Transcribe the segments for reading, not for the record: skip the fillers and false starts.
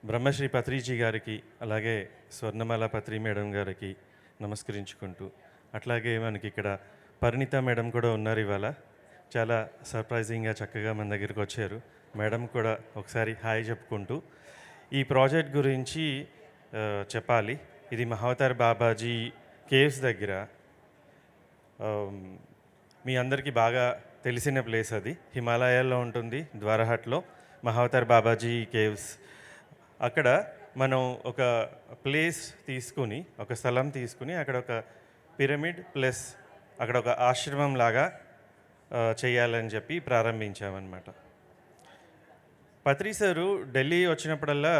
బ్రహ్మశ్రీ పత్రిజీ గారికి, అలాగే స్వర్ణమాల పత్రి మేడం గారికి నమస్కరించుకుంటూ, అట్లాగే మనకి ఇక్కడ పరిణిత మేడం కూడా ఉన్నారు ఇవాళ. చాలా సర్ప్రైజింగ్గా చక్కగా మన దగ్గరికి వచ్చారు. మేడం కూడా ఒకసారి హాయ్ చెప్పుకుంటూ ఈ ప్రాజెక్ట్ గురించి చెప్పాలి. ఇది మహావతార్ బాబాజీ కేవ్స్ దగ్గర, మీ అందరికీ బాగా తెలిసిన ప్లేస్. అది హిమాలయాల్లో ఉంటుంది, ద్వారహట్లో మహావతార్ బాబాజీ కేవ్స్. అక్కడ మనం ఒక ప్లేస్ తీసుకుని, ఒక స్థలం తీసుకుని అక్కడ ఒక పిరమిడ్ ప్లస్ అక్కడ ఒక ఆశ్రమం లాగా చేయాలని చెప్పి ప్రారంభించామన్నమాట. పత్రి సారు ఢిల్లీ వచ్చినప్పుడల్లా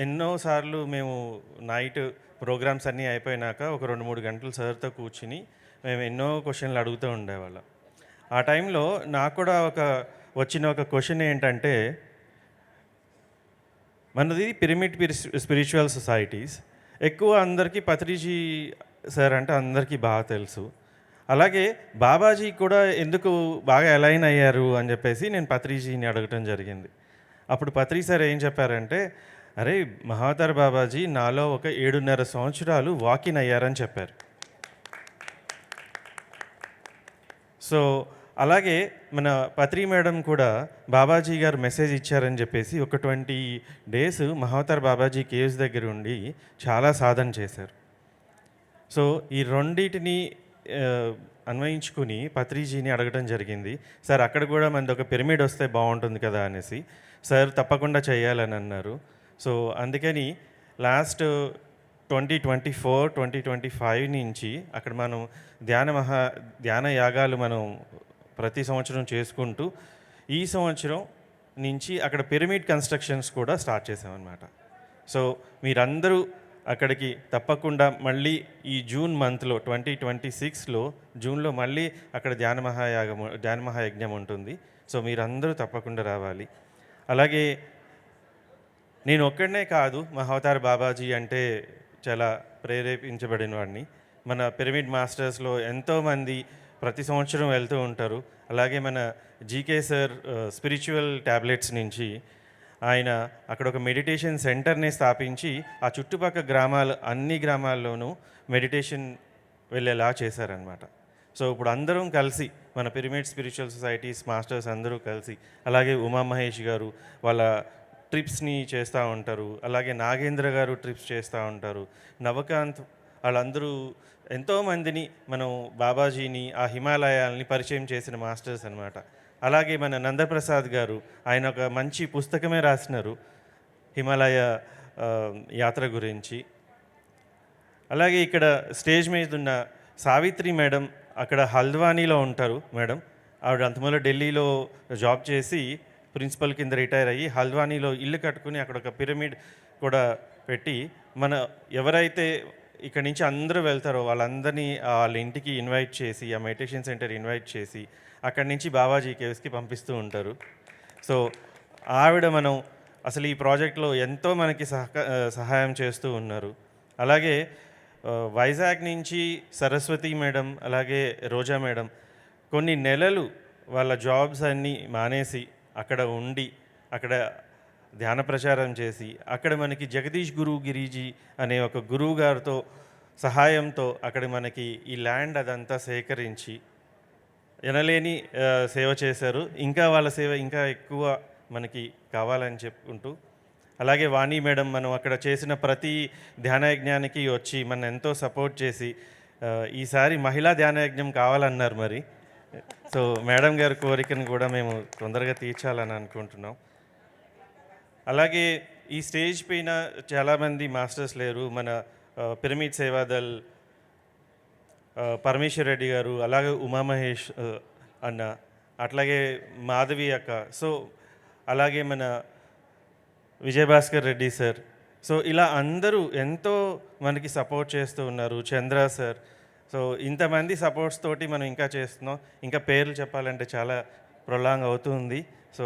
ఎన్నోసార్లు మేము నైట్ ప్రోగ్రామ్స్ అన్నీ అయిపోయినాక ఒక 2-3 గంటలు సార్తో కూర్చుని మేము ఎన్నో క్వశ్చన్లు అడుగుతూ ఉండేవాళ్ళం. ఆ టైంలో నాకు కూడా వచ్చిన ఒక క్వశ్చన్ ఏంటంటే, మనది పిరమిడ్ స్పిరిచువల్ సొసైటీస్. ఎక్కువ అందరికీ పత్రిజీ సార్ అంటే అందరికీ బాగా తెలుసు. అలాగే బాబాజీ కూడా ఎందుకు బాగా అలైన్ అయ్యారు అని చెప్పేసి నేను పత్రిజీని అడగటం జరిగింది. అప్పుడు పత్రి సార్ ఏం చెప్పారంటే, అరే మహావతార్ బాబాజీ నాలో ఒక 7.5 సంవత్సరాలు వాకిన్ అయ్యారని చెప్పారు. సో అలాగే మన పత్రి మేడం కూడా బాబాజీ గారు మెసేజ్ ఇచ్చారని చెప్పేసి ఒక 20 డేస్ మహావతార్ బాబాజీ కేవ్స్ దగ్గర ఉండి చాలా సాధన చేశారు. సో ఈ రెండింటిని అన్వయించుకుని పత్రిజీని అడగడం జరిగింది. సార్ అక్కడ కూడా మనది ఒక పిరమిడ్ వస్తే బాగుంటుంది కదా అనేసి. సార్ తప్పకుండా చేయాలని అన్నారు. సో అందుకని లాస్ట్ 2024, 2025 నుంచి అక్కడ మనం ధ్యాన యాగాలు మనం ప్రతి సంవత్సరం చేసుకుంటూ ఈ సంవత్సరం నుంచి అక్కడ పిరమిడ్ కన్స్ట్రక్షన్స్ కూడా స్టార్ట్ చేసామన్నమాట. సో మీరందరూ అక్కడికి తప్పకుండా మళ్ళీ ఈ జూన్ మంత్లో 2026లో జూన్లో మళ్ళీ అక్కడ ధ్యాన మహాయజ్ఞం ఉంటుంది. సో మీరందరూ తప్పకుండా రావాలి. అలాగే నేను ఒక్కడనే కాదు, మహావతార్ బాబాజీ అంటే చాలా ప్రేరేపించబడిన వాడిని. మన పిరమిడ్ మాస్టర్స్లో ఎంతోమంది ప్రతి సంవత్సరం వెళ్తూ ఉంటారు. అలాగే మన జీకే సార్ స్పిరిచువల్ ట్యాబ్లెట్స్ నుంచి ఆయన అక్కడ ఒక మెడిటేషన్ సెంటర్ని స్థాపించి ఆ చుట్టుపక్కల అన్ని గ్రామాల్లోనూ మెడిటేషన్ వెళ్ళేలా చేశారనమాట. సో ఇప్పుడు అందరం కలిసి మన పిరమిడ్ స్పిరిచువల్ సొసైటీస్ మాస్టర్స్ అందరూ కలిసి, అలాగే ఉమామహేష్ గారు వాళ్ళ ట్రిప్స్ని చేస్తూ ఉంటారు. అలాగే నాగేంద్ర గారు ట్రిప్స్ చేస్తూ ఉంటారు. నవకాంత్ వాళ్ళందరూ ఎంతోమందిని మనం బాబాజీని ఆ హిమాలయాల్ని పరిచయం చేసిన మాస్టర్స్ అనమాట. అలాగే మన నందప్రసాద్ గారు, ఆయన ఒక మంచి పుస్తకమే రాసినారు హిమాలయ యాత్ర గురించి. అలాగే ఇక్కడ స్టేజ్ మీద ఉన్న సావిత్రి మేడం అక్కడ హల్ద్వానీలో ఉంటారు మేడం. ఆవిడ అంతమూల ఢిల్లీలో జాబ్ చేసి ప్రిన్సిపల్ కింద రిటైర్ అయ్యి హల్ద్వానీలో ఇల్లు కట్టుకుని అక్కడ ఒక పిరమిడ్ కూడా పెట్టి ఎవరైతే ఇక్కడ నుంచి అందరూ వెళ్తారో వాళ్ళందరినీ వాళ్ళ ఇంటికి ఇన్వైట్ చేసి, ఆ మెడిటేషన్ సెంటర్ ఇన్వైట్ చేసి అక్కడి నుంచి బాబాజీ కేవ్స్కి పంపిస్తూ ఉంటారు. సో ఆవిడ అసలు ఈ ప్రాజెక్ట్లో ఎంతో మనకి సహాయం చేస్తూ ఉన్నారు. అలాగే వైజాగ్ నుంచి సరస్వతి మేడం, అలాగే రోజా మేడం కొన్ని నెలలు వాళ్ళ జాబ్స్ అన్నీ మానేసి అక్కడ ఉండి అక్కడ ధ్యాన ప్రచారం చేసి అక్కడ మనకి జగదీష్ గిరిజీ అనే ఒక గురువు గారితో సహాయంతో అక్కడ మనకి ఈ ల్యాండ్ అదంతా సేకరించి ఎనలేని సేవ చేశారు. ఇంకా వాళ్ళ సేవ ఇంకా ఎక్కువ మనకి కావాలని చెప్పుకుంటూ, అలాగే వాణి మేడం మనం అక్కడ చేసిన ప్రతి ధ్యానయజ్ఞానికి వచ్చి మన ఎంతో సపోర్ట్ చేసి ఈసారి మహిళా ధ్యానయజ్ఞం కావాలన్నారు మరి. సో మేడం గారి కోరికను కూడా మేము తొందరగా తీర్చాలని అనుకుంటున్నాం. అలాగే ఈ స్టేజ్ పైన చాలామంది మాస్టర్స్ లేరు. మన పిరమిడ్ సేవాదల్ పరమేశ్వర్ రెడ్డి గారు, అలాగే ఉమామహేష్ అన్న, అట్లాగే మాధవి అక్క, సో అలాగే మన విజయభాస్కర్ రెడ్డి సార్. సో ఇలా అందరూ ఎంతో మనకి సపోర్ట్ చేస్తూ ఉన్నారు. చంద్ర సార్. సో ఇంతమంది సపోర్ట్స్ తోటి మనం ఇంకా చేస్తున్నాం. ఇంకా పేర్లు చెప్పాలంటే చాలా ప్రొలాంగ్ అవుతుంది. సో